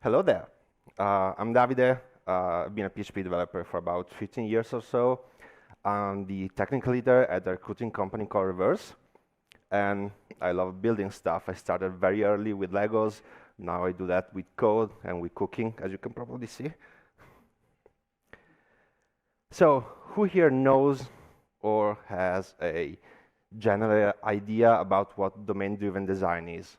Hello there. I'm Davide. I've been a PHP developer for about 15 years or so. I'm the technical leader at a recruiting company called Reverse, and I love building stuff. I started very early with Legos. Now I do that with code and with cooking, as you can probably see. So, who here knows or has a general idea about what domain-driven design is?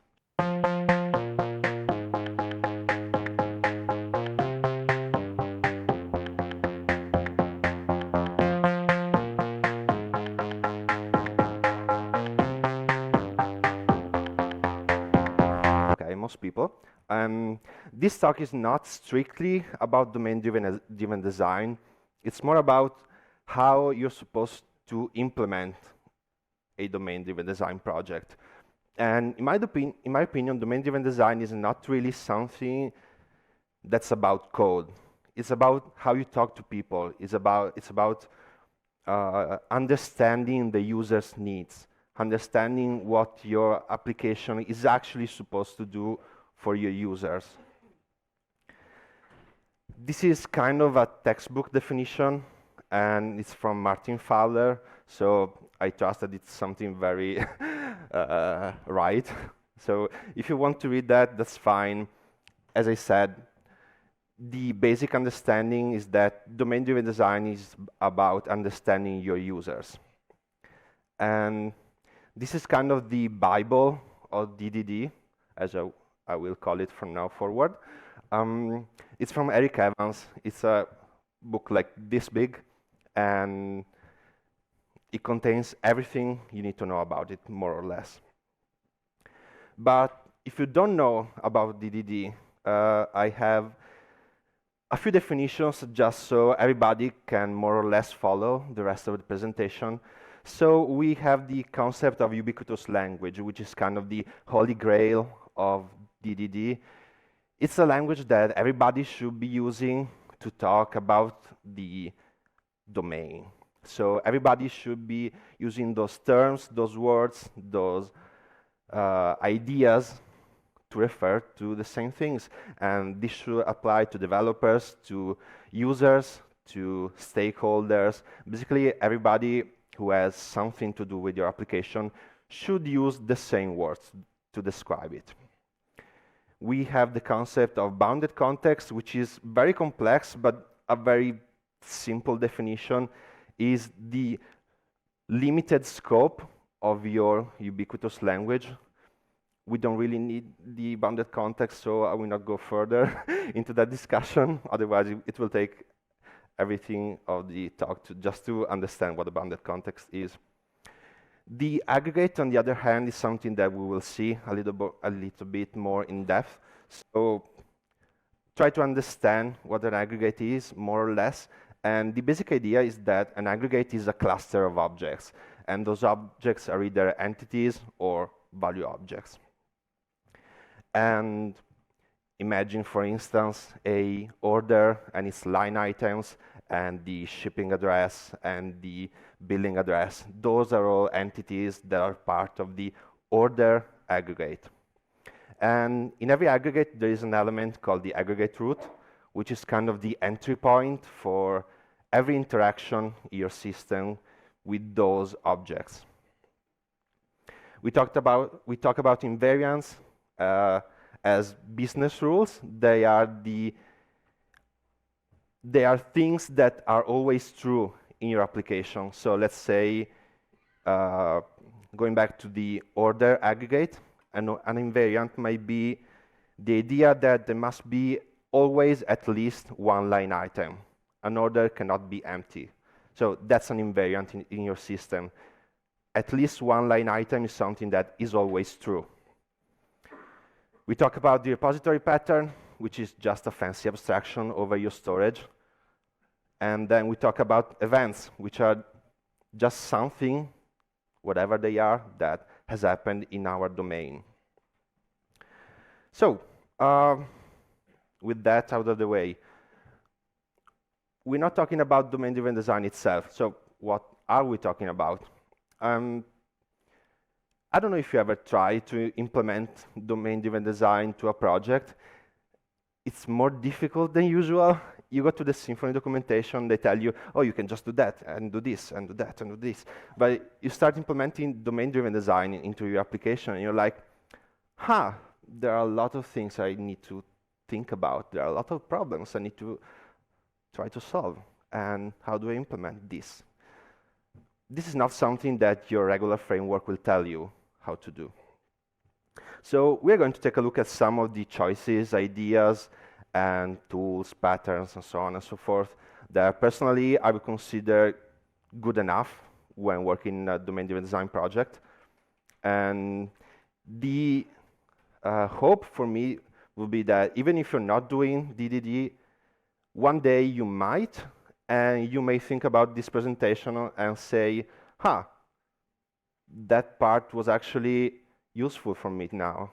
Okay, most people. This talk is not strictly about domain-driven design. It's more about how you're supposed to implement a domain-driven design project. And in my opinion, domain-driven design is not really something that's about code. It's about how you talk to people. It's about understanding the user's needs, understanding what your application is actually supposed to do for your users. This is kind of a textbook definition, and it's from Martin Fowler, so I trust that it's something very right. So if you want to read that, that's fine. As I said, the basic understanding is that domain-driven design is about understanding your users. And this is kind of the Bible of DDD, as I will call it from now forward. It's from Eric Evans. It's a book like this big, and it contains everything you need to know about it, more or less. But if you don't know about DDD, I have a few definitions just so everybody can more or less follow the rest of the presentation. So we have the concept of ubiquitous language, which is kind of the holy grail of DDD. It's a language that everybody should be using to talk about the domain. So everybody should be using those terms, those words, those ideas to refer to the same things. And this should apply to developers, to users, to stakeholders. Basically, everybody who has something to do with your application should use the same words to describe it. We have the concept of bounded context, which is very complex, but a very simple definition is the limited scope of your ubiquitous language. We don't really need the bounded context, so I will not go further into that discussion. Otherwise, it will take everything of the talk just to understand what the bounded context is. The aggregate, on the other hand, is something that we will see a little bit more in depth. So try to understand what an aggregate is, more or less. And the basic idea is that an aggregate is a cluster of objects. And those objects are either entities or value objects. And imagine, for instance, a order and its line items and the shipping address and the billing address. Those are all entities that are part of the order aggregate. And in every aggregate, there is an element called the aggregate root, which is kind of the entry point for every interaction in your system with those objects. We talk about invariants as business rules. They are things that are always true in your application. So let's say, going back to the order aggregate, an invariant might be the idea that there must be always at least one line item. An order cannot be empty. So that's an invariant in your system. At least one line item is something that is always true. We talk about the repository pattern, which is just a fancy abstraction over your storage. And then we talk about events, which are just something, whatever they are, that has happened in our domain. So, with that out of the way, we're not talking about domain-driven design itself. So what are we talking about? I don't know if you ever tried to implement domain-driven design to a project. it's more difficult than usual. You go to the Symfony documentation, they tell you, oh, you can just do that, and do this, and do that, and do this. But you start implementing domain-driven design into your application, and you're like, there are a lot of things I need to think about. There are a lot of problems I need to try to solve. And how do I implement this? This is not something that your regular framework will tell you how to do. So we're going to take a look at some of the choices, ideas, and tools, patterns, and so on and so forth that personally I would consider good enough when working in a domain-driven design project. And the hope for me will be that even if you're not doing DDD, one day you might, and you may think about this presentation and say, that part was actually useful for me now.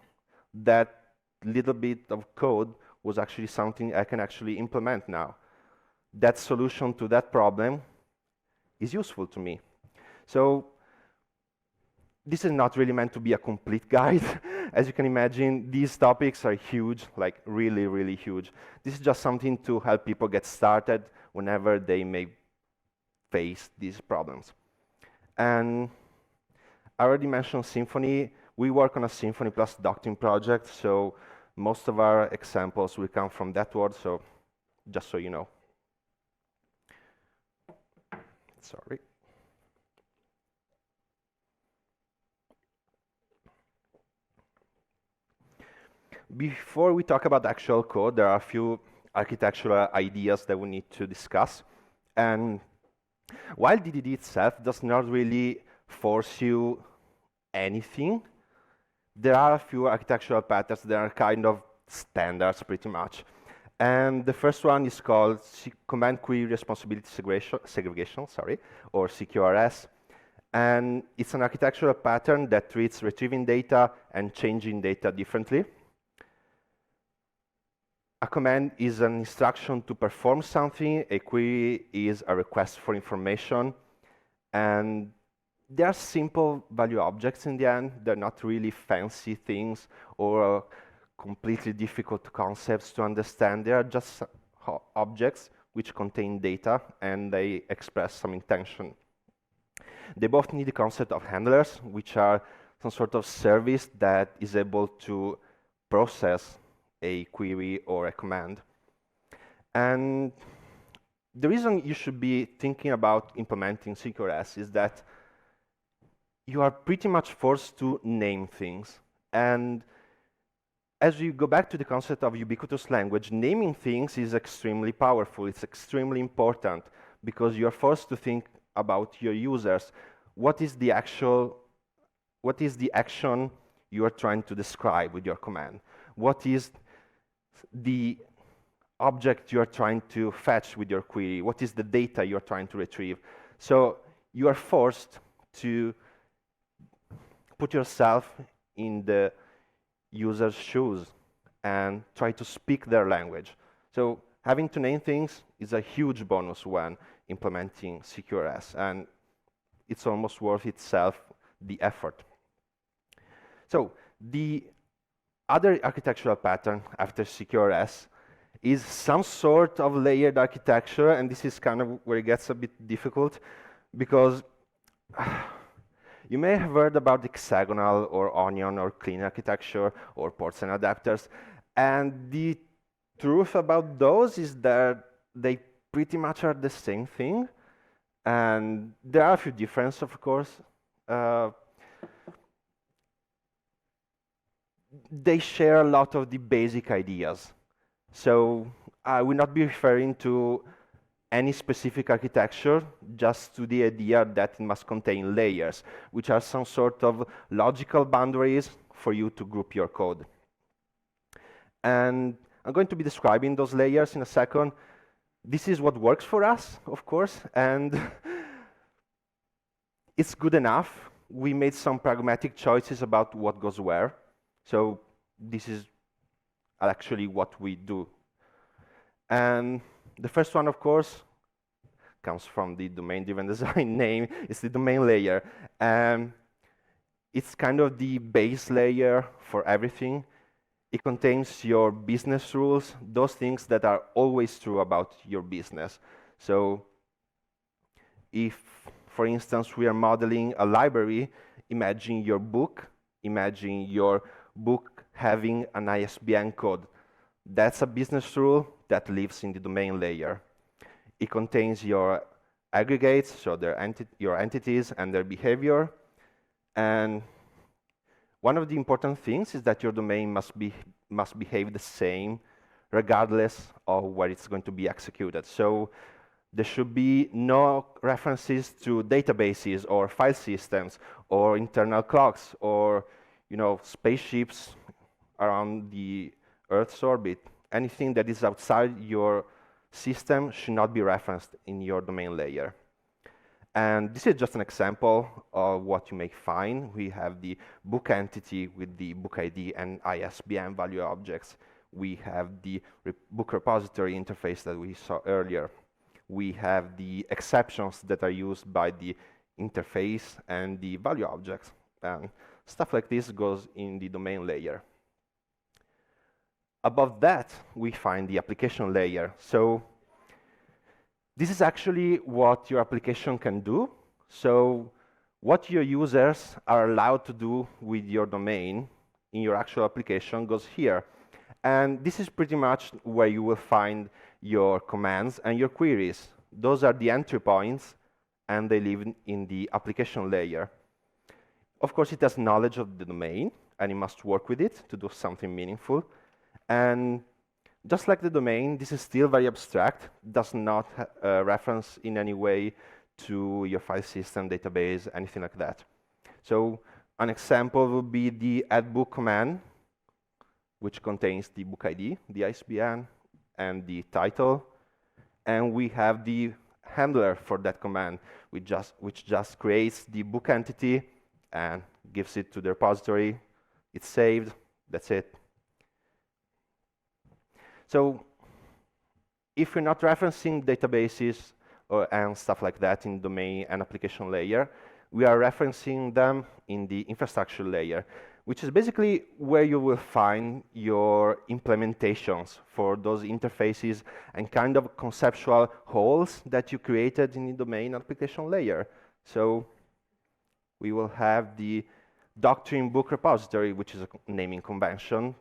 That little bit of code was actually something I can actually implement now. That solution to that problem is useful to me. So this is not really meant to be a complete guide. As you can imagine, these topics are huge, like really, really huge. This is just something to help people get started whenever they may face these problems. And I already mentioned Symfony. We work on a Symfony plus Doctrine project, so most of our examples will come from that word, so just so you know. Sorry. Before we talk about actual code, there are a few architectural ideas that we need to discuss. And while DDD itself does not really force you anything, there are a few architectural patterns that are kind of standards pretty much. And the first one is called Command Query Responsibility Segregation, or CQRS. And it's an architectural pattern that treats retrieving data and changing data differently. A command is an instruction to perform something. A query is a request for information. And they are simple value objects in the end. They're not really fancy things or completely difficult concepts to understand. They are just objects which contain data and they express some intention. They both need the concept of handlers, which are some sort of service that is able to process a query or a command. And the reason you should be thinking about implementing CQRS is that you are pretty much forced to name things. And as you go back to the concept of ubiquitous language, naming things is extremely powerful. It's extremely important because you're forced to think about your users. What is the action you are trying to describe with your command? What is the object you are trying to fetch with your query? What is the data you are trying to retrieve? So you are forced to put yourself in the user's shoes and try to speak their language. So having to name things is a huge bonus when implementing CQRS, and it's almost worth itself the effort. So the other architectural pattern after CQRS is some sort of layered architecture, and this is kind of where it gets a bit difficult because you may have heard about hexagonal or onion or clean architecture or ports and adapters, and the truth about those is that they pretty much are the same thing, and there are a few differences, of course. They share a lot of the basic ideas. So I will not be referring to any specific architecture, just to the idea that it must contain layers, which are some sort of logical boundaries for you to group your code. And I'm going to be describing those layers in a second. This is what works for us, of course, and it's good enough. We made some pragmatic choices about what goes where. So this is actually what we do. And the first one, of course, comes from the domain-driven design name. It's the domain layer. It's kind of the base layer for everything. It contains your business rules, those things that are always true about your business. So if, for instance, we are modeling a library, imagine your book, imagine your book having an ISBN code. That's a business rule that lives in the domain layer. It contains your aggregates, so your entities and their behavior. And one of the important things is that your domain must behave the same regardless of where it's going to be executed. So there should be no references to databases or file systems or internal clocks or spaceships around the Earth's orbit. Anything that is outside your system should not be referenced in your domain layer. And this is just an example of what you may find. We have the book entity with the book ID and ISBN value objects. We have the book repository interface that we saw earlier. We have the exceptions that are used by the interface and the value objects. And stuff like this goes in the domain layer. Above that, we find the application layer. So this is actually what your application can do. So what your users are allowed to do with your domain in your actual application goes here. And this is pretty much where you will find your commands and your queries. Those are the entry points, and they live in the application layer. Of course, it has knowledge of the domain, and it must work with it to do something meaningful. And just like the domain, this is still very abstract, does not reference in any way to your file system, database, anything like that. So an example would be the add book command, which contains the book ID, the ISBN, and the title. And we have the handler for that command, which just creates the book entity and gives it to the repository. It's saved, that's it. So if you're not referencing databases and stuff like that in domain and application layer, we are referencing them in the infrastructure layer, which is basically where you will find your implementations for those interfaces and kind of conceptual holes that you created in the domain application layer. So we will have the doctrine book repository, which is a naming convention.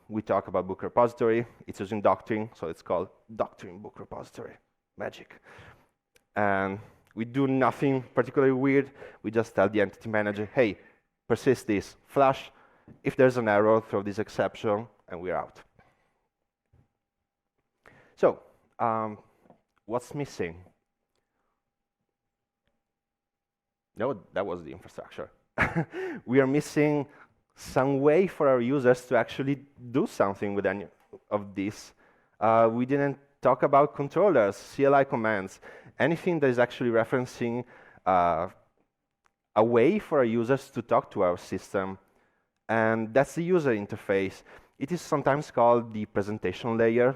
We talk about book repository, it's using doctrine, so it's called doctrine book repository, magic. And we do nothing particularly weird, we just tell the entity manager, hey, persist this, flush, if there's an error, throw this exception, and we're out. So, what's missing? No, that was the infrastructure. We are missing some way for our users to actually do something with any of this. We didn't talk about controllers, CLI commands, anything that is actually referencing a way for our users to talk to our system. And that's the user interface. It is sometimes called the presentation layer.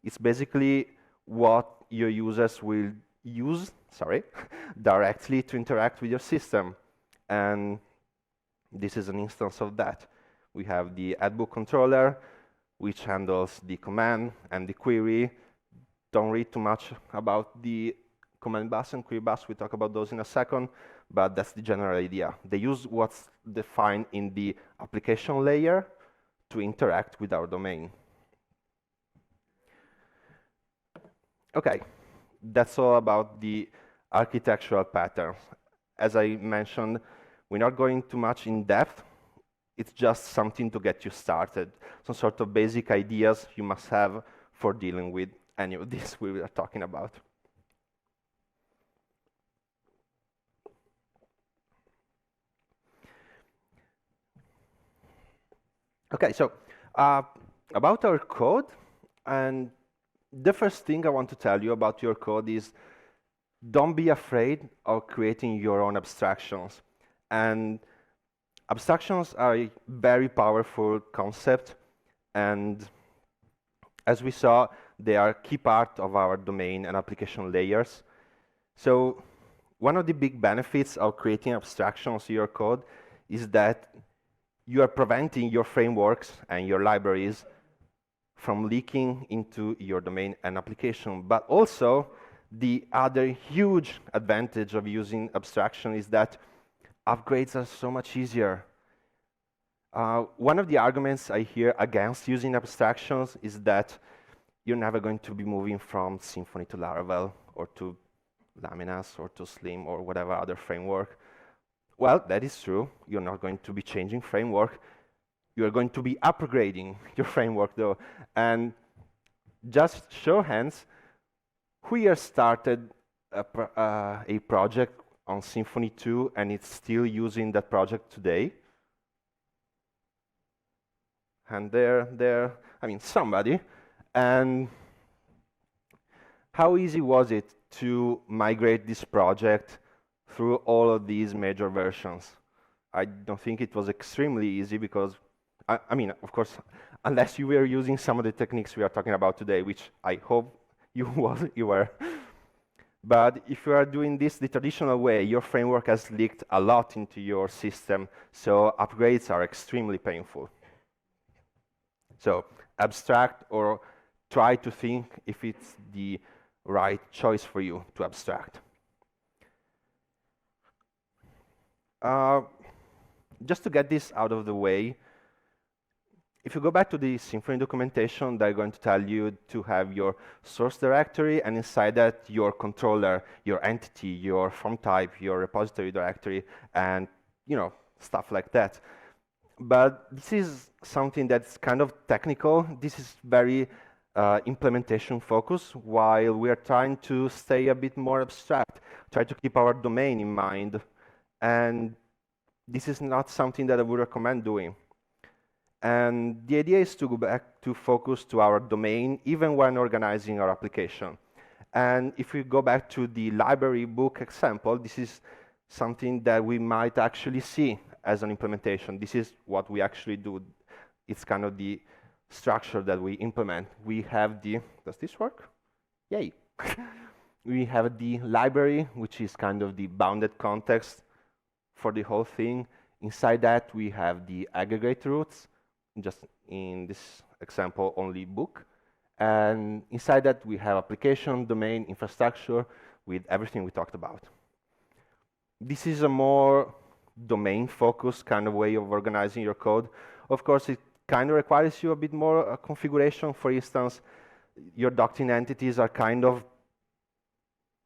It's basically what your users will use, directly to interact with your system. And this is an instance of that. We have the add-book controller, which handles the command and the query. Don't read too much about the command bus and query bus. We'll talk about those in a second, but that's the general idea. They use what's defined in the application layer to interact with our domain. Okay, that's all about the architectural patterns. As I mentioned, we're not going too much in depth. It's just something to get you started. Some sort of basic ideas you must have for dealing with any of this we are talking about. Okay, so about our code, and the first thing I want to tell you about your code is don't be afraid of creating your own abstractions. And abstractions are a very powerful concept, and as we saw, they are a key part of our domain and application layers. So one of the big benefits of creating abstractions in your code is that you are preventing your frameworks and your libraries from leaking into your domain and application. But also, the other huge advantage of using abstraction is that upgrades are so much easier. One of the arguments I hear against using abstractions is that you're never going to be moving from Symfony to Laravel or to Laminas or to Slim or whatever other framework. Well, that is true. You're not going to be changing framework. You're going to be upgrading your framework, though. And just show hands, who here started a project on Symfony 2 and it's still using that project today? And there, I mean, somebody. And how easy was it to migrate this project through all of these major versions? I don't think it was extremely easy because, I mean, of course, unless you were using some of the techniques we are talking about today, which I hope you were. But if you are doing this the traditional way, your framework has leaked a lot into your system, so upgrades are extremely painful. So abstract or try to think if it's the right choice for you to abstract. Just to get this out of the way, if you go back to the Symfony documentation, they're going to tell you to have your source directory, and inside that, your controller, your entity, your form type, your repository directory, and stuff like that. But this is something that's kind of technical. This is very implementation focused, while we are trying to stay a bit more abstract, try to keep our domain in mind. And this is not something that I would recommend doing. And the idea is to go back to focus to our domain, even when organizing our application. And if we go back to the library book example, this is something that we might actually see as an implementation. This is what we actually do. It's kind of the structure that we implement. We have the, does this work? Yay. We have the library, which is kind of the bounded context for the whole thing. Inside that, we have the aggregate roots, just in this example, only book. And inside that, we have application, domain, infrastructure, with everything we talked about. This is a more domain-focused kind of way of organizing your code. Of course, it kind of requires you a bit more configuration. For instance, your doctrine entities are kind of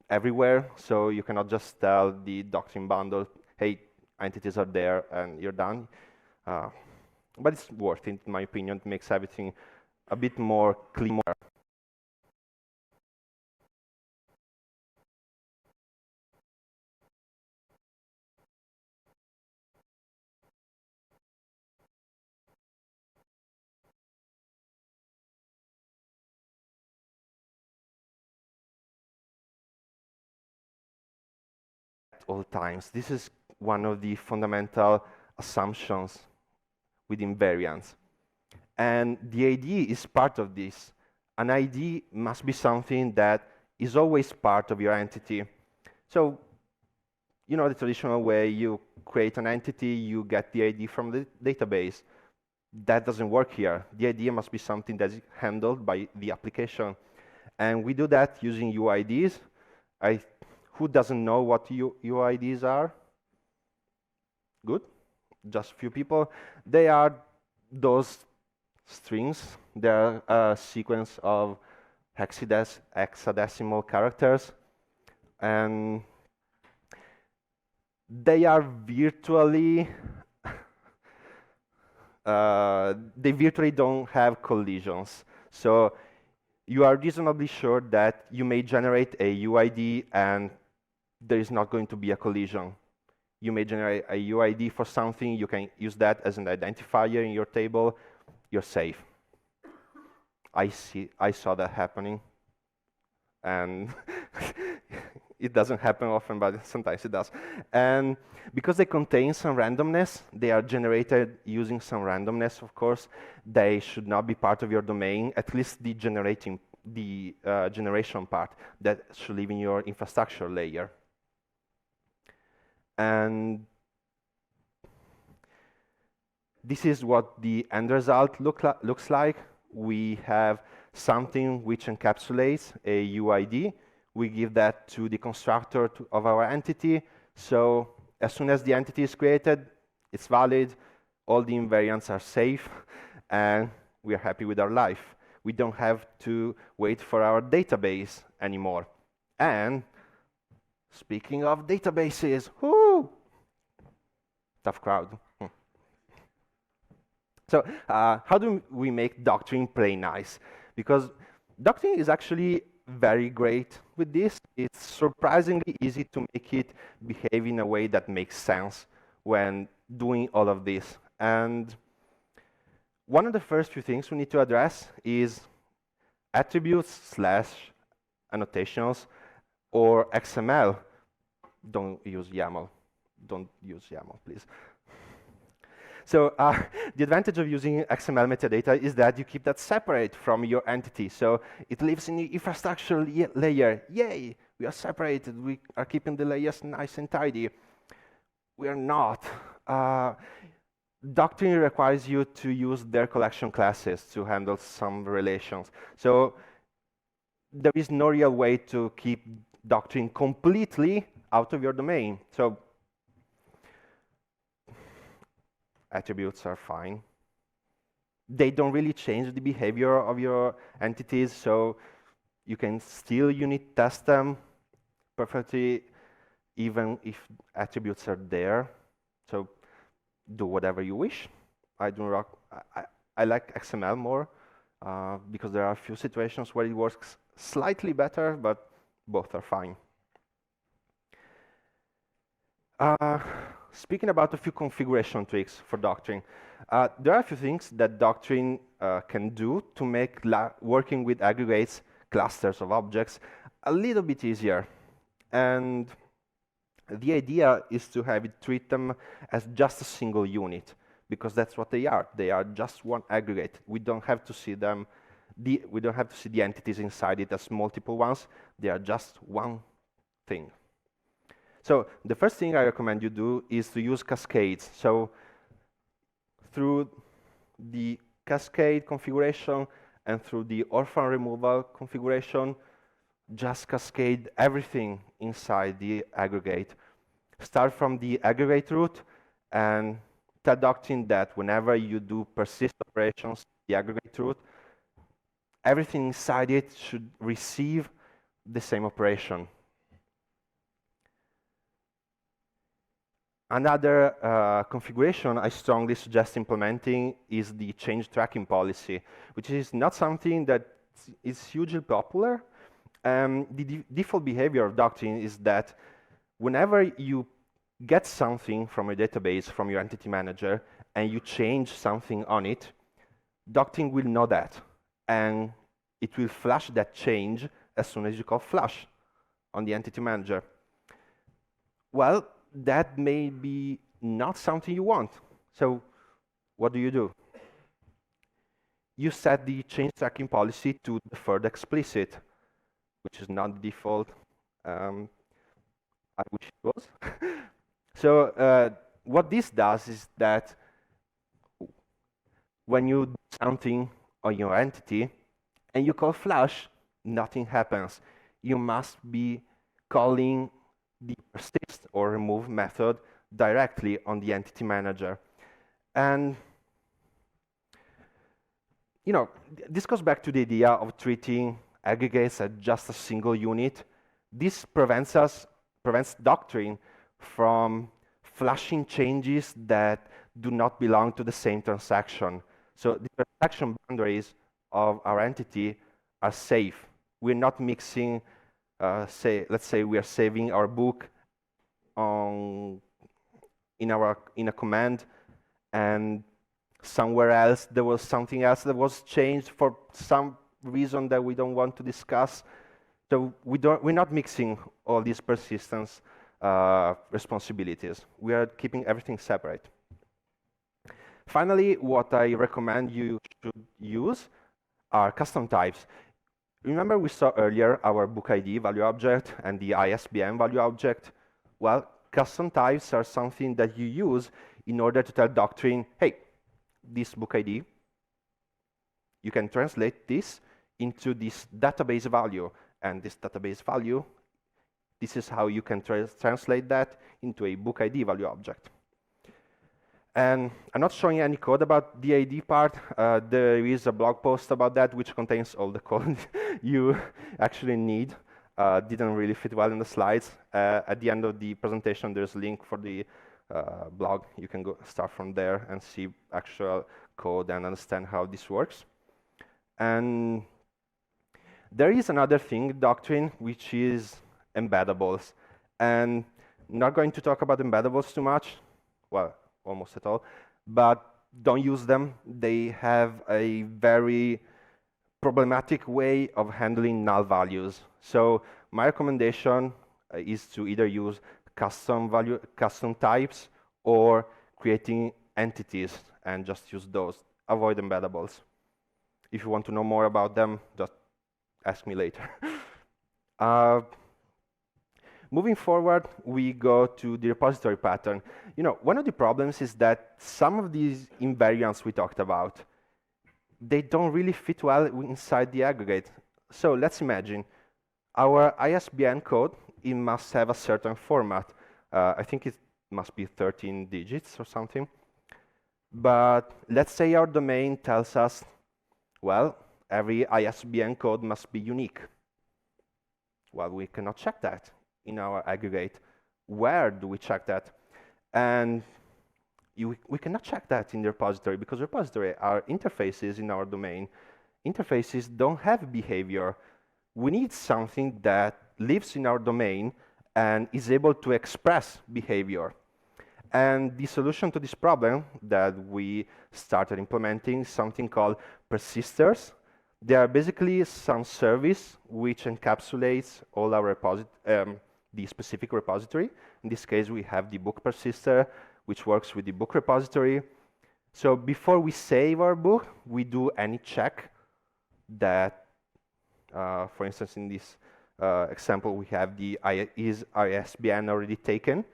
everywhere, so you cannot just tell the doctrine bundle, hey, entities are there, and you're done. But it's worth it, in my opinion. It makes everything a bit more clean. At all times. This is one of the fundamental assumptions with invariance. And the ID is part of this. An ID must be something that is always part of your entity. So, the traditional way you create an entity, you get the ID from the database. That doesn't work here. The ID must be something that is handled by the application. And we do that using UUIDs. Who doesn't know what UUIDs are? Good. Just a few people. They are those strings. They're a sequence of hexadecimal characters. And they are virtually, they virtually don't have collisions. So you are reasonably sure that you may generate a UUID and there is not going to be a collision. You may generate a UUID for something, you can use that as an identifier in your table, you're safe. I saw that happening, and it doesn't happen often, but sometimes it does. And because they contain some randomness, they are generated using some randomness, of course, they should not be part of your domain, at least the generation part that should live in your infrastructure layer. And this is what the end result looks like. We have something which encapsulates a UUID. We give that to the constructor of our entity. So as soon as the entity is created, it's valid, all the invariants are safe, and we are happy with our life. We don't have to wait for our database anymore. And speaking of databases, whoo, tough crowd. So how do we make doctrine play nice? Because doctrine is actually very great with this. It's surprisingly easy to make it behave in a way that makes sense when doing all of this. And one of the first few things we need to address is attributes / annotations or XML. Don't use YAML. Don't use YAML, please. So the advantage of using XML metadata is that you keep that separate from your entity. So it lives in the infrastructure layer. Yay, we are separated. We are keeping the layers nice and tidy. We are not. Doctrine requires you to use their collection classes to handle some relations. So there is no real way to keep doctrine completely out of your domain. So attributes are fine. They don't really change the behavior of your entities, so you can still unit test them perfectly, even if attributes are there. So do whatever you wish. I like XML more because there are a few situations where it works slightly better, but both are fine. Speaking about a few configuration tricks for doctrine, there are a few things that doctrine can do to make working with aggregates, clusters of objects, a little bit easier. And the idea is to have it treat them as just a single unit, because that's what they are. They are just one aggregate. We don't have to see them. We don't have to see the entities inside it as multiple ones. They are just one thing. So the first thing I recommend you do is to use Cascades. So through the Cascade configuration and through the orphan removal configuration, just cascade everything inside the aggregate. Start from the aggregate root and tell doctrine that whenever you do persist operations, the aggregate root, everything inside it should receive the same operation. Another configuration I strongly suggest implementing is the change tracking policy, which is not something that is hugely popular. The default behavior of doctrine is that whenever you get something from a database, from your entity manager, and you change something on it, doctrine will know that, and it will flash that change as soon as you call flash on the entity manager. Well, that may be not something you want. So what do? You set the change tracking policy to deferred explicit, which is not the default. I wish it was. So what this does is that when you do something on your entity and you call flash, nothing happens. You must be calling the persist or remove method directly on the entity manager. And you know, this goes back to the idea of treating aggregates as just a single unit. This prevents doctrine from flashing changes that do not belong to the same transaction. So the transaction boundaries of our entity are safe. We're not mixing, let's say we are saving our book in a command, and somewhere else there was something else that was changed for some reason that we don't want to discuss. So we're not mixing all these persistence responsibilities. We are keeping everything separate. Finally, what I recommend you should use are custom types. Remember we saw earlier our book ID value object and the ISBN value object? Well, custom types are something that you use in order to tell doctrine, hey, this book ID, you can translate this into this database value. And this database value, this is how you can translate that into a book ID value object. And I'm not showing any code about the ID part. There is a blog post about that, which contains all the code you actually need. Didn't really fit well in the slides. At the end of the presentation, there's a link for the blog. You can go start from there and see actual code and understand how this works. And there is another thing, doctrine, which is embeddables. And I'm not going to talk about embeddables too much. Well, almost at all, but don't use them. They have a very problematic way of handling null values. So my recommendation is to either use custom types or creating entities and just use those. Avoid embeddables. If you want to know more about them, just ask me later. Moving forward, we go to the repository pattern. You know, one of the problems is that some of these invariants we talked about, they don't really fit well inside the aggregate. So let's imagine our ISBN code, it must have a certain format. I think it must be 13 digits or something. But let's say our domain tells us, well, every ISBN code must be unique. Well, we cannot check that in our aggregate. Where do we check that? And we cannot check that in the repository, because repository are interfaces in our domain. Interfaces don't have behavior. We need something that lives in our domain and is able to express behavior. And the solution to this problem that we started implementing is something called persisters. They are basically some service which encapsulates all our the specific repository. In this case, we have the book persister, which works with the book repository. So before we save our book, we do any check that, for instance, in this example, we have the is ISBN already taken?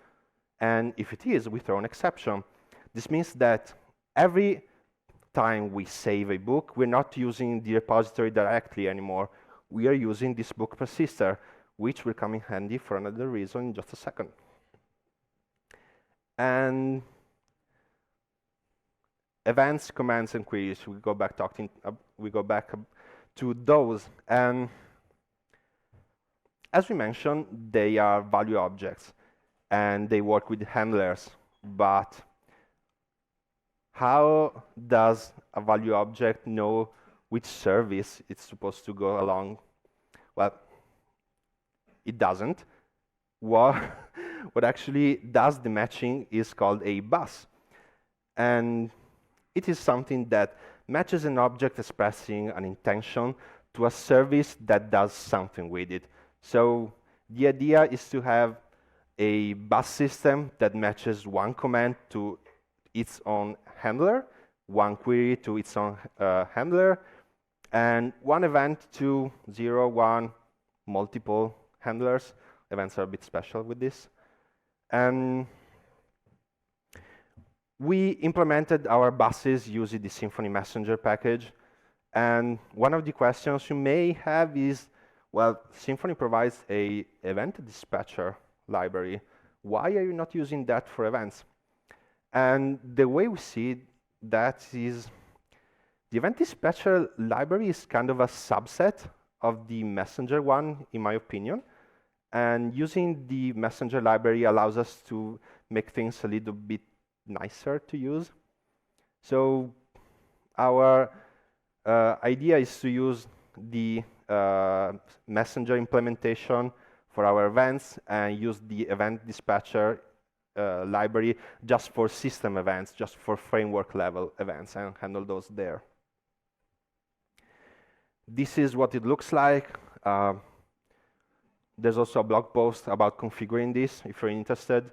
And if it is, we throw an exception. This means that every time we save a book, we're not using the repository directly anymore. We are using this book persister, which will come in handy for another reason in just a second. And events, commands, and queries. We go back to those. And as we mentioned, they are value objects, and they work with handlers. But how does a value object know which service it's supposed to go along? Well, it doesn't. What actually does the matching is called a bus. And it is something that matches an object expressing an intention to a service that does something with it. So the idea is to have a bus system that matches one command to its own handler, one query to its own handler, and one event to 0, 1, multiple handlers. Events are a bit special with this. And we implemented our buses using the Symfony Messenger package. And one of the questions you may have is, well, Symfony provides a event dispatcher library. Why are you not using that for events? And the way we see that is, the event dispatcher library is kind of a subset of the messenger one, in my opinion. And using the messenger library allows us to make things a little bit nicer to use. So our idea is to use the messenger implementation for our events and use the event dispatcher library just for system events, just for framework level events, and handle those there. This is what it looks like. There's also a blog post about configuring this, if you're interested.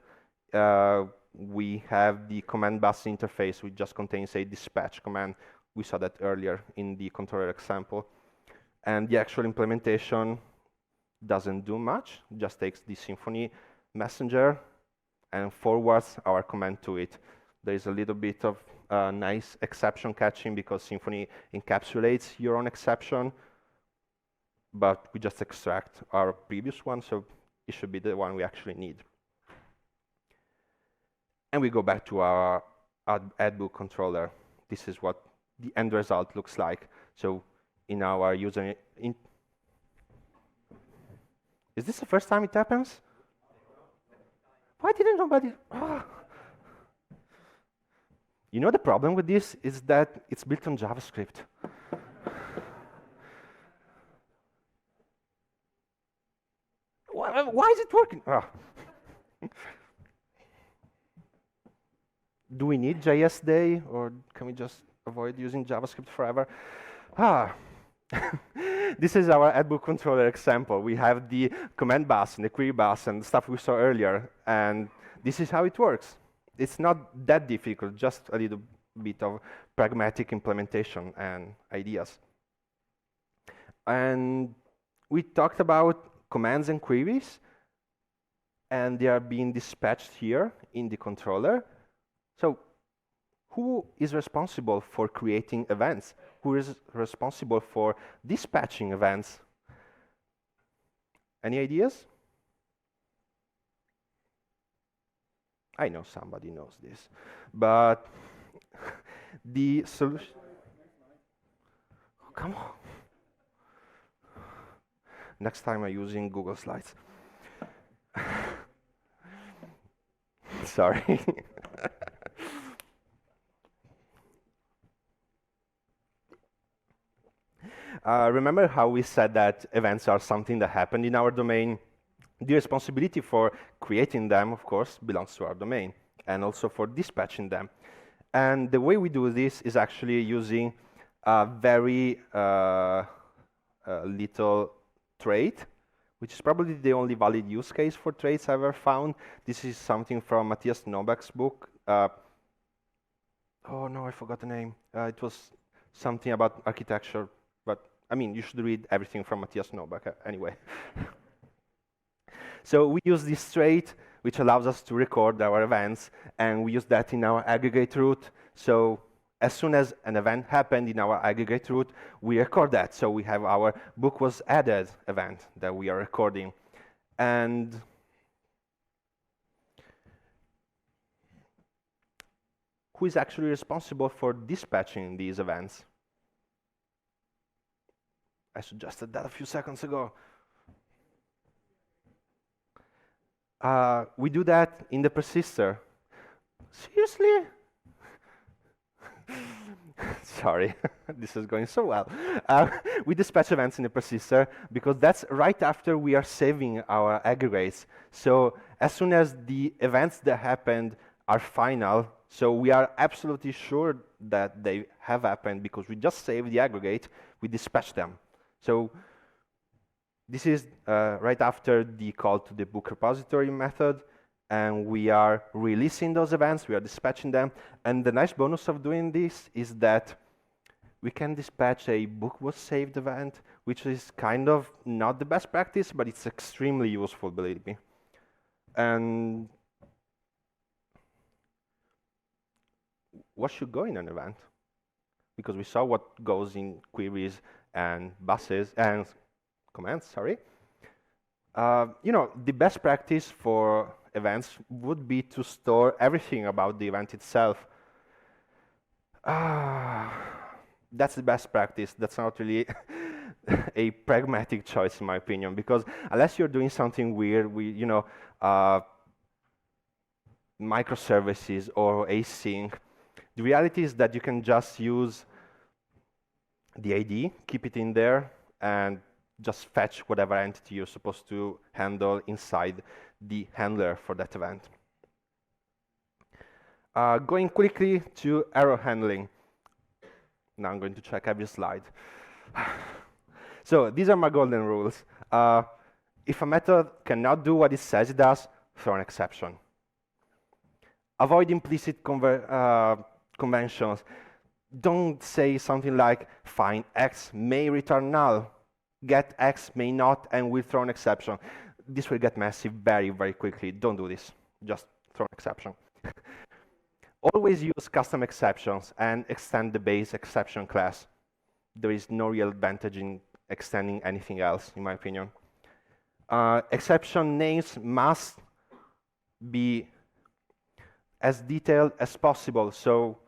We have the command bus interface, which just contains a dispatch command. We saw that earlier in the controller example. And the actual implementation doesn't do much, just takes the Symfony messenger and forwards our command to it. There is a little bit of nice exception catching because Symfony encapsulates your own exception, but we just extract our previous one, so it should be the one we actually need. And we go back to our add-book controller. This is what the end result looks like. So in our user, is this the first time it happens? Why didn't nobody? Oh. You know the problem with this is that it's built on JavaScript. Why is it working? Oh. Do we need JS Day, or can we just avoid using JavaScript forever? This is our add-book controller example. We have the command bus and the query bus and the stuff we saw earlier, and this is how it works. It's not that difficult, just a little bit of pragmatic implementation and ideas. And we talked about commands and queries, and they are being dispatched here in the controller. So who is responsible for creating events? Who is responsible for dispatching events? Any ideas? I know somebody knows this, but the solution... Oh, come on. Next time I'm using Google Slides. Sorry. Remember how we said that events are something that happened in our domain? The responsibility for creating them, of course, belongs to our domain, and also for dispatching them. And the way we do this is actually using a very little trait, which is probably the only valid use case for traits I've ever found. This is something from Matthias Nowak's book. Oh no, I forgot the name. It was something about architecture, but I mean, you should read everything from Matthias Nowak anyway. So we use this trait, which allows us to record our events, and we use that in our aggregate route. So as soon as an event happened in our aggregate route, we record that. So we have our book was added event that we are recording. And who is actually responsible for dispatching these events? I suggested that a few seconds ago. We do that in the persister. Seriously? Sorry, this is going so well. We dispatch events in the persister because that's right after we are saving our aggregates. So as soon as the events that happened are final, so we are absolutely sure that they have happened because we just saved the aggregate, we dispatch them. So this is right after the call to the book repository method, and we are releasing those events, we are dispatching them. And the nice bonus of doing this is that we can dispatch a book was saved event, which is kind of not the best practice, but it's extremely useful, believe me. And what should go in an event? Because we saw what goes in queries and buses and commands, sorry. You know, the best practice for events would be to store everything about the event itself. That's the best practice. That's not really a pragmatic choice, in my opinion, because unless you're doing something weird, you know, microservices or async, the reality is that you can just use the ID, keep it in there, and just fetch whatever entity you're supposed to handle inside the handler for that event. Going quickly to error handling. Now I'm going to check every slide. So these are my golden rules. If a method cannot do what it says it does, throw an exception. Avoid implicit conventions. Don't say something like, find X may return null, get X may not, and we'll throw an exception. This will get messy very, very quickly. Don't do this. Just throw an exception. Always use custom exceptions and extend the base exception class. There is no real advantage in extending anything else, in my opinion. Exception names must be as detailed as possible. So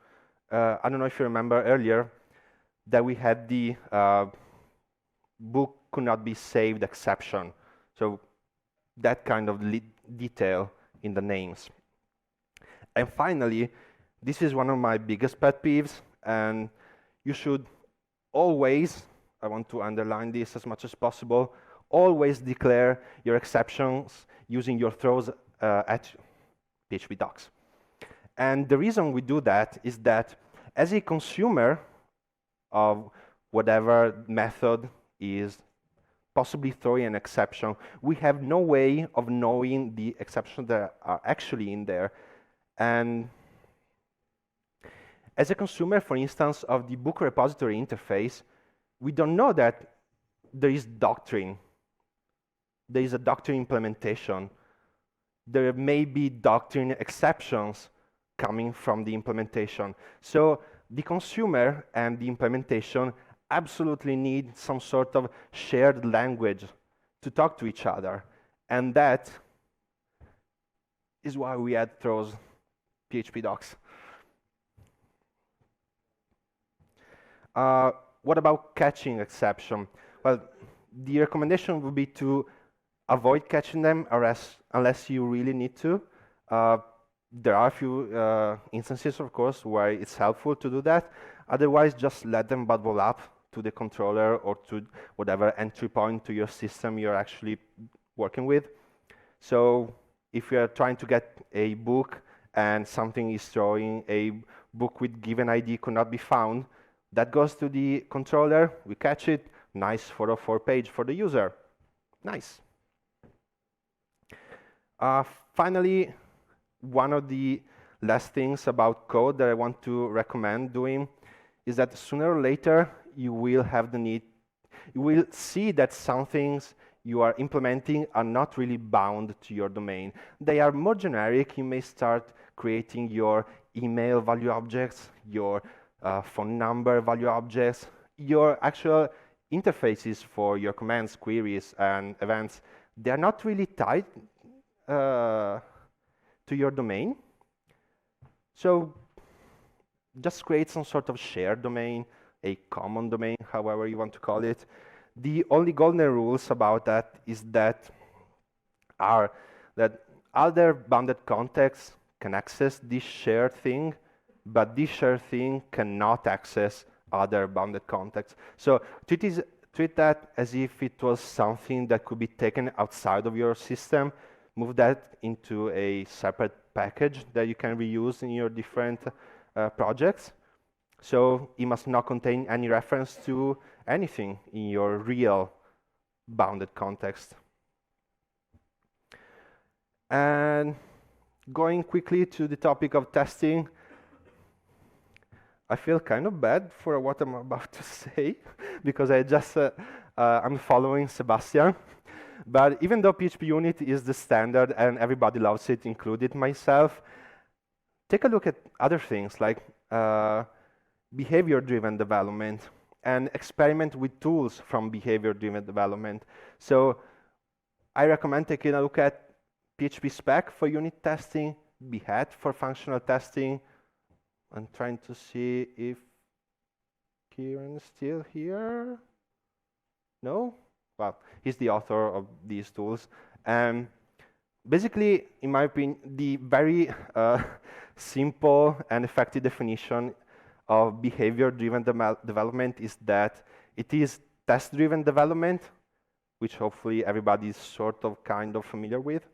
I don't know if you remember earlier that we had the book could not be saved exception. So that kind of detail in the names. And finally, this is one of my biggest pet peeves, and you should always, I want to underline this as much as possible, always declare your exceptions using your throws at PHP docs. And the reason we do that is that as a consumer of whatever method is possibly throwing an exception, we have no way of knowing the exceptions that are actually in there. And as a consumer, for instance, of the book repository interface, we don't know that there is doctrine. There is a doctrine implementation. There may be doctrine exceptions coming from the implementation. So the consumer and the implementation absolutely need some sort of shared language to talk to each other. And that is why we add throws PHP docs. What about catching exception? Well, the recommendation would be to avoid catching them unless you really need to. There are a few instances, of course, where it's helpful to do that. Otherwise, just let them bubble up to the controller or to whatever entry point to your system you're actually working with. So if you're trying to get a book and something is throwing a book with given ID could not be found, that goes to the controller, we catch it, nice 404 page for the user. Nice. Finally, one of the last things about code that I want to recommend doing is that sooner or later you will have the need, you will see that some things you are implementing are not really bound to your domain. They are more generic. You may start creating your email value objects, your phone number value objects, your actual interfaces for your commands, queries, and events. They are not really tied to your domain. So just create some sort of shared domain, a common domain, however you want to call it. The only golden rules about that is that other bounded contexts can access this shared thing, but this shared thing cannot access other bounded contexts. So treat that as if it was something that could be taken outside of your system, move that into a separate package that you can reuse in your different projects. So it must not contain any reference to anything in your real bounded context. And going quickly to the topic of testing, I feel kind of bad for what I'm about to say because I'm following Sebastian. But even though PHP Unit is the standard and everybody loves it, including myself, take a look at other things like behavior-driven development and experiment with tools from behavior-driven development. So I recommend taking a look at PHP spec for unit testing, Behat for functional testing. I'm trying to see if Kieran's still here. No? Well, he's the author of these tools. Basically, in my opinion, the very simple and effective definition of behavior-driven development is that it is test-driven development, which hopefully everybody is sort of kind of familiar with,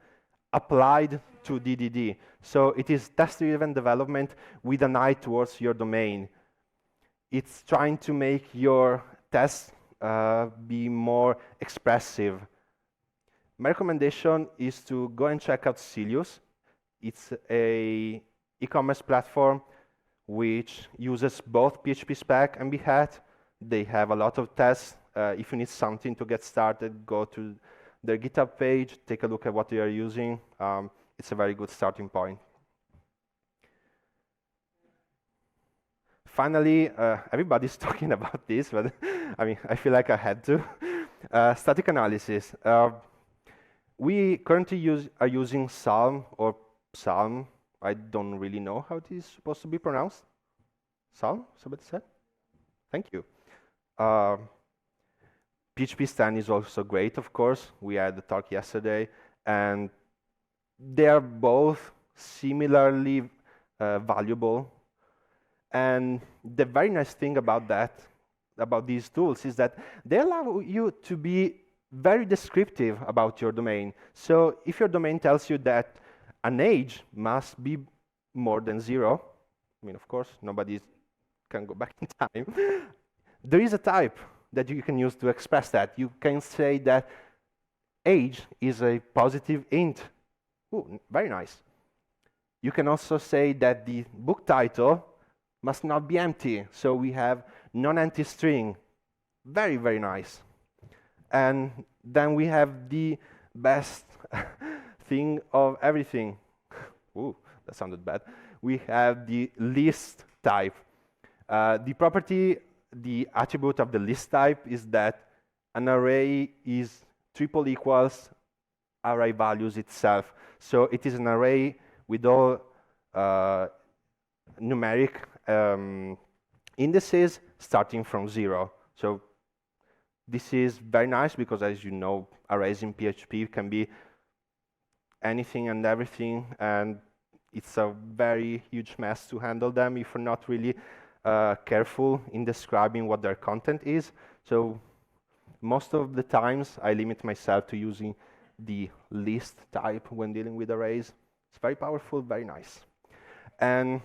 applied to DDD. So it is test-driven development with an eye towards your domain. It's trying to make your tests be more expressive. My recommendation is to go and check out Cilius. It's a e-commerce platform which uses both PHP spec and Behat. They have a lot of tests. If you need something to get started, go to their GitHub page, take a look at what they are using. It's a very good starting point. finally, everybody's talking about this, but I mean, I feel like I had to. Static analysis. We currently are using Psalm or Psalm. I don't really know how it is supposed to be pronounced. Psalm, somebody said? Thank you. PHP Stan is also great, of course. We had the talk yesterday, and they are both similarly valuable. And the very nice thing about these tools, is that they allow you to be very descriptive about your domain. So if your domain tells you that an age must be more than 0, I mean, of course, nobody can go back in time. There is a type that you can use to express that. You can say that age is a positive int. Ooh, very nice. You can also say that the book title must not be empty. So we have non-empty string. Very, very nice. And then we have the best thing of everything. Ooh, that sounded bad. We have the list type. The property, the attribute of the list type is that an array is triple equals array values itself. So it is an array with all numeric indices starting from 0. So this is very nice because, as you know, arrays in PHP can be anything and everything, and it's a very huge mess to handle them if you're not really careful in describing what their content is. So most of the times I limit myself to using the list type when dealing with arrays. It's very powerful, very nice. And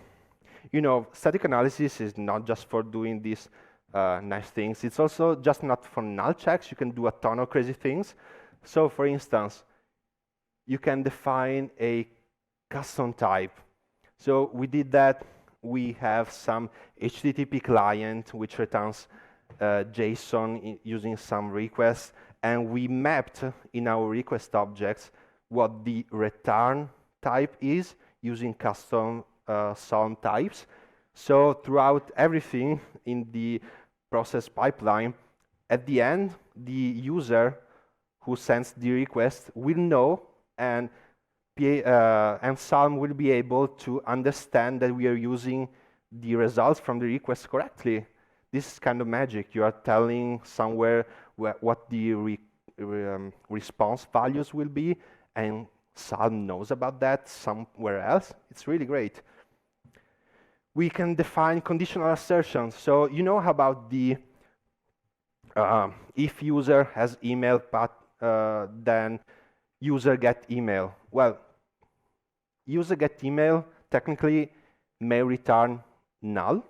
you know, static analysis is not just for doing these nice things. It's also just not for null checks. You can do a ton of crazy things. So for instance, you can define a custom type. So we did that. We have some HTTP client which returns JSON using some requests, and we mapped in our request objects what the return type is using custom Psalm types. So throughout everything in the process pipeline, at the end, the user who sends the request will know, and Psalm will be able to understand that we are using the results from the request correctly. This is kind of magic. You are telling somewhere what the response values will be, and Psalm knows about that somewhere else. It's really great. We can define conditional assertions. So you know about the if user has email, then user get email. Well, user get email technically may return null,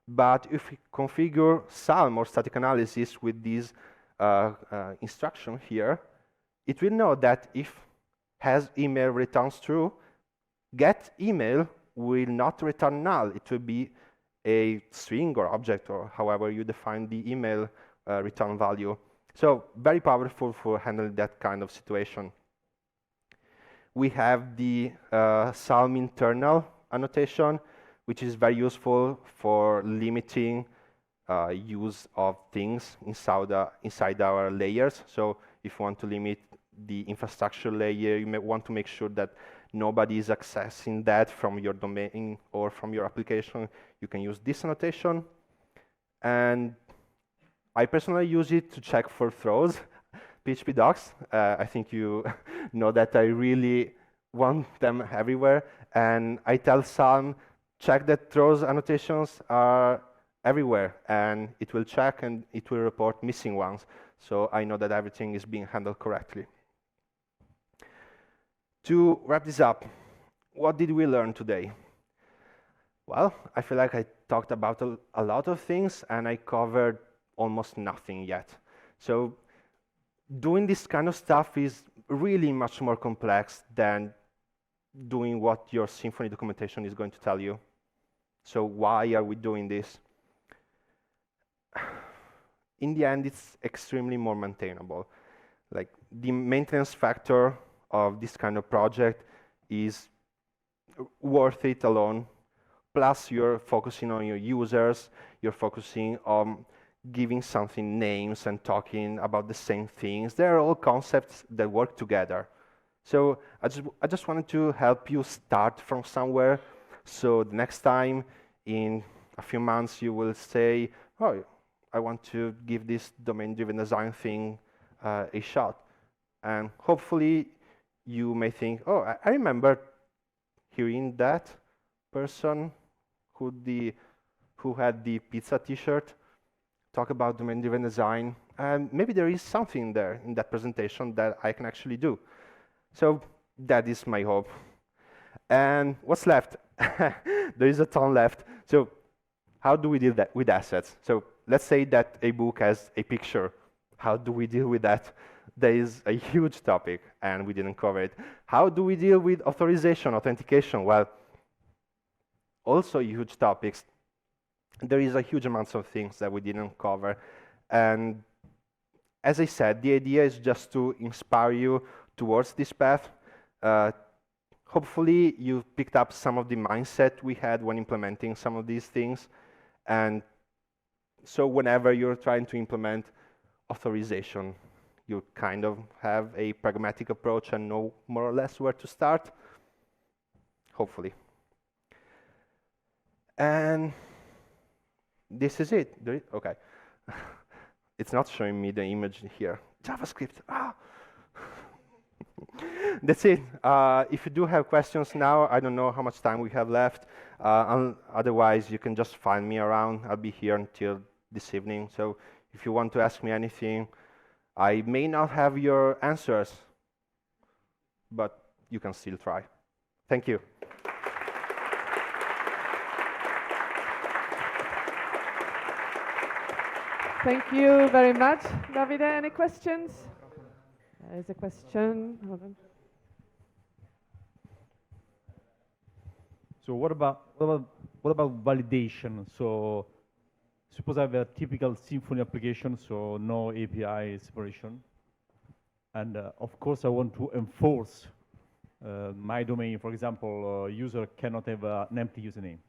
but if we configure Psalm or static analysis with this instruction here, it will know that if has email returns true, get email will not return null. It will be a string or object, or however you define the email return value. So very powerful for handling that kind of situation. We have the Psalm internal annotation, which is very useful for limiting use of things inside our layers. So if you want to limit the infrastructure layer, you may want to make sure that nobody is accessing that from your domain or from your application. You can use this annotation. And I personally use it to check for throws. PHP docs, I think you know that I really want them everywhere. And I tell Psalm, check that throws annotations are everywhere. And it will check and it will report missing ones. So I know that everything is being handled correctly. To wrap this up, what did we learn today? Well, I feel like I talked about a lot of things and I covered almost nothing yet. So doing this kind of stuff is really much more complex than doing what your Symfony documentation is going to tell you. So why are we doing this? In the end, it's extremely more maintainable. Like the maintenance factor of this kind of project is worth it alone plus you're focusing on your users, you're focusing on giving something names and talking about the same things. They're all concepts that work together. So I just wanted to help you start from somewhere, so the next time in a few months you will say, oh, I want to give this domain-driven design thing a shot. And hopefully you may think, oh, I remember hearing that person who had the pizza t-shirt talk about domain-driven design, and maybe there is something there in that presentation that I can actually do. So that is my hope. And what's left? There is a ton left. So how do we deal that with assets? So let's say that a book has a picture. How do we deal with that? There is a huge topic, and we didn't cover it. How do we deal with authorization, authentication? Well, also huge topics. There is a huge amount of things that we didn't cover. And as I said, the idea is just to inspire you towards this path. Hopefully you picked up some of the mindset we had when implementing some of these things. And so whenever you're trying to implement authorization, you kind of have a pragmatic approach and know more or less where to start, hopefully. And this is it. Okay. It's not showing me the image here. JavaScript. Ah. That's it. If you do have questions now, I don't know how much time we have left. Otherwise, you can just find me around. I'll be here until this evening. So if you want to ask me anything, I may not have your answers, but you can still try. Thank you. Thank you very much, Davide. Any questions? There's a question. Hold on. So what about validation? So suppose I have a typical Symfony application, so no API separation, and of course I want to enforce my domain. For example, user cannot have an empty username,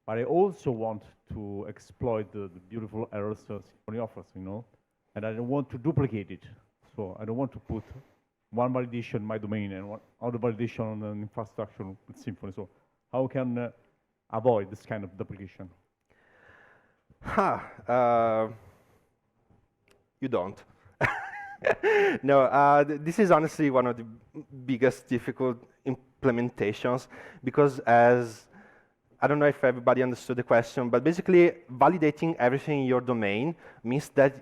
but I also want to exploit the beautiful errors Symfony offers, you know, and I don't want to duplicate it. So I don't want to put one validation in my domain and one other validation on an infrastructure with Symfony. So how can avoid this kind of duplication? You don't. No, this is honestly one of the biggest difficult implementations, because I don't know if everybody understood the question, but basically validating everything in your domain means that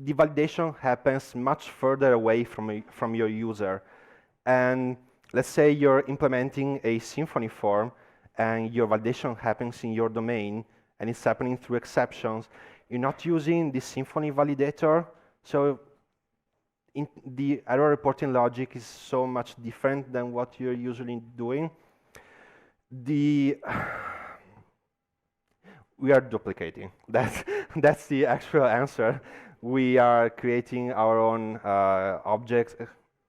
the validation happens much further away from your user. And let's say you're implementing a Symfony form and your validation happens in your domain and it's happening through exceptions. You're not using the Symfony validator, so the error reporting logic is so much different than what you're usually doing. We are duplicating. That's the actual answer. We are creating our own objects,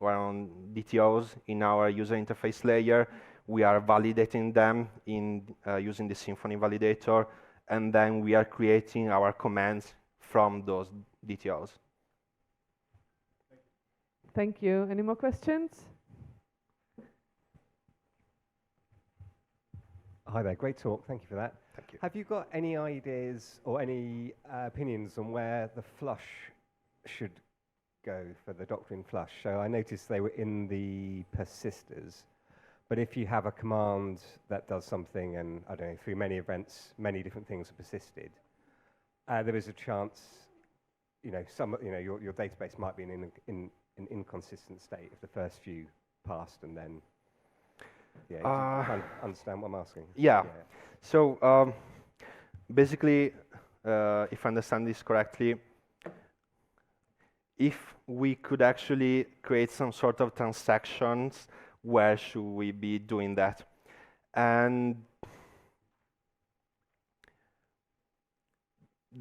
our own DTOs in our user interface layer. We are validating them using the Symfony validator, and then we are creating our commands from those DTOs. Thank you. Any more questions? Hi there, great talk, thank you for that. Thank you. Have you got any ideas or any opinions on where the flush should go for the doctrine flush? So I noticed they were in the persisters, but if you have a command that does something and, I don't know, through many events, many different things are persisted, there is a chance, you know, your database might be in an inconsistent state if the first few passed and then, yeah, do you kind of understand what I'm asking? Yeah. So basically, if I understand this correctly, if we could actually create some sort of transactions, where should we be doing that? And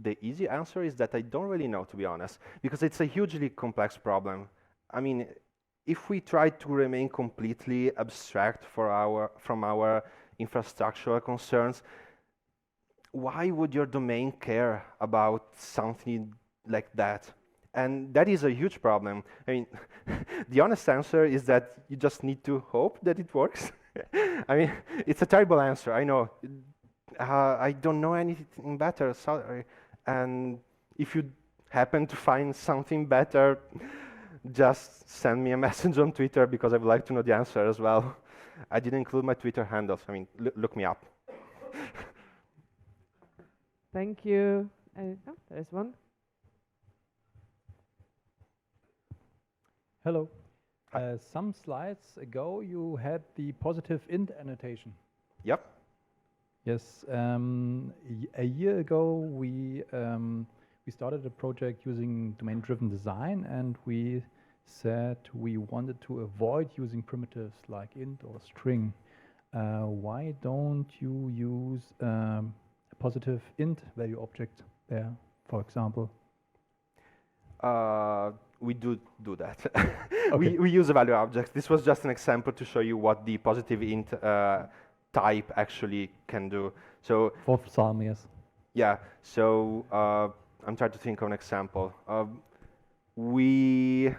the easy answer is that I don't really know, to be honest, because it's a hugely complex problem. I mean, if we try to remain completely abstract from our infrastructural concerns, why would your domain care about something like that? And that is a huge problem. I mean, the honest answer is that you just need to hope that it works. I mean, it's a terrible answer, I know. I don't know anything better, sorry. And if you happen to find something better, just send me a message on Twitter because I would like to know the answer as well. I didn't include my Twitter handles. I mean, look me up. Thank you. Oh, there's one. Hello. Some slides ago, you had the positive int annotation. Yep. Yes. A year ago, we started a project using domain-driven design, and we said we wanted to avoid using primitives like int or string. Why don't you use a positive int value object there, for example? We do that. Okay. We use a value object. This was just an example to show you what the positive int type actually can do. So For some, yes. yeah, so I'm trying to think of an example. We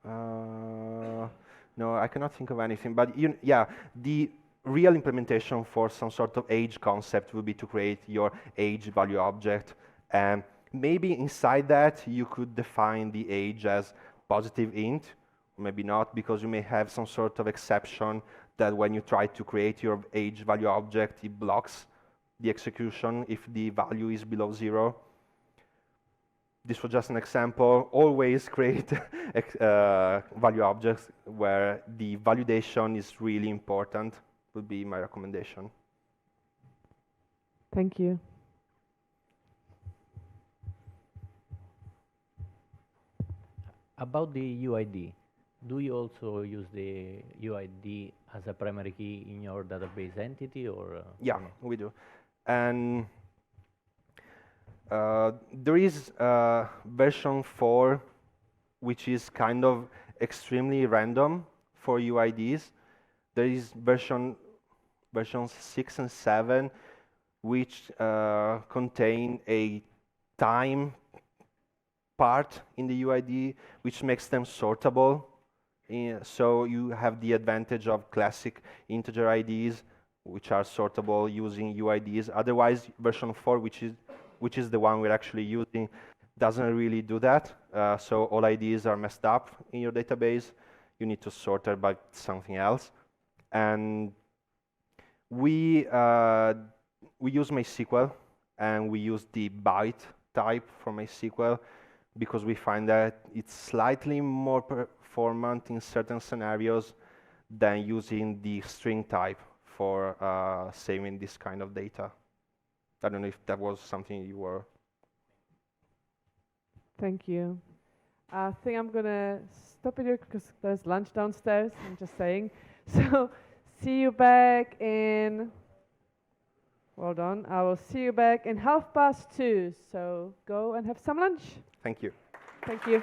no, I cannot think of anything. But yeah, the real implementation for some sort of age concept would be to create your age value object, and maybe inside that you could define the age as positive int, or maybe not, because you may have some sort of exception that when you try to create your age value object, it blocks the execution if the value is below 0. This was just an example. Always create value objects where the validation is really important, would be my recommendation. Thank you. About the UID, do you also use the UID as a primary key in your database entity, or? Yeah, we do. And there is version 4, which is kind of extremely random for UIDs. There is versions 6 and 7, which contain a time part in the UID, which makes them sortable. So you have the advantage of classic integer IDs, which are sortable using UIDs. Otherwise, version 4, which is the one we're actually using, doesn't really do that. So all IDs are messed up in your database. You need to sort it by something else. And we use MySQL, and we use the byte type for MySQL because we find that it's slightly more performant in certain scenarios than using the string type for saving this kind of data. I don't know if that was something you were. Thank you. I think I'm gonna stop it here because there's lunch downstairs. I'm just saying. So see you back in. Well done. I will see you back in 2:30. So go and have some lunch. Thank you. Thank you.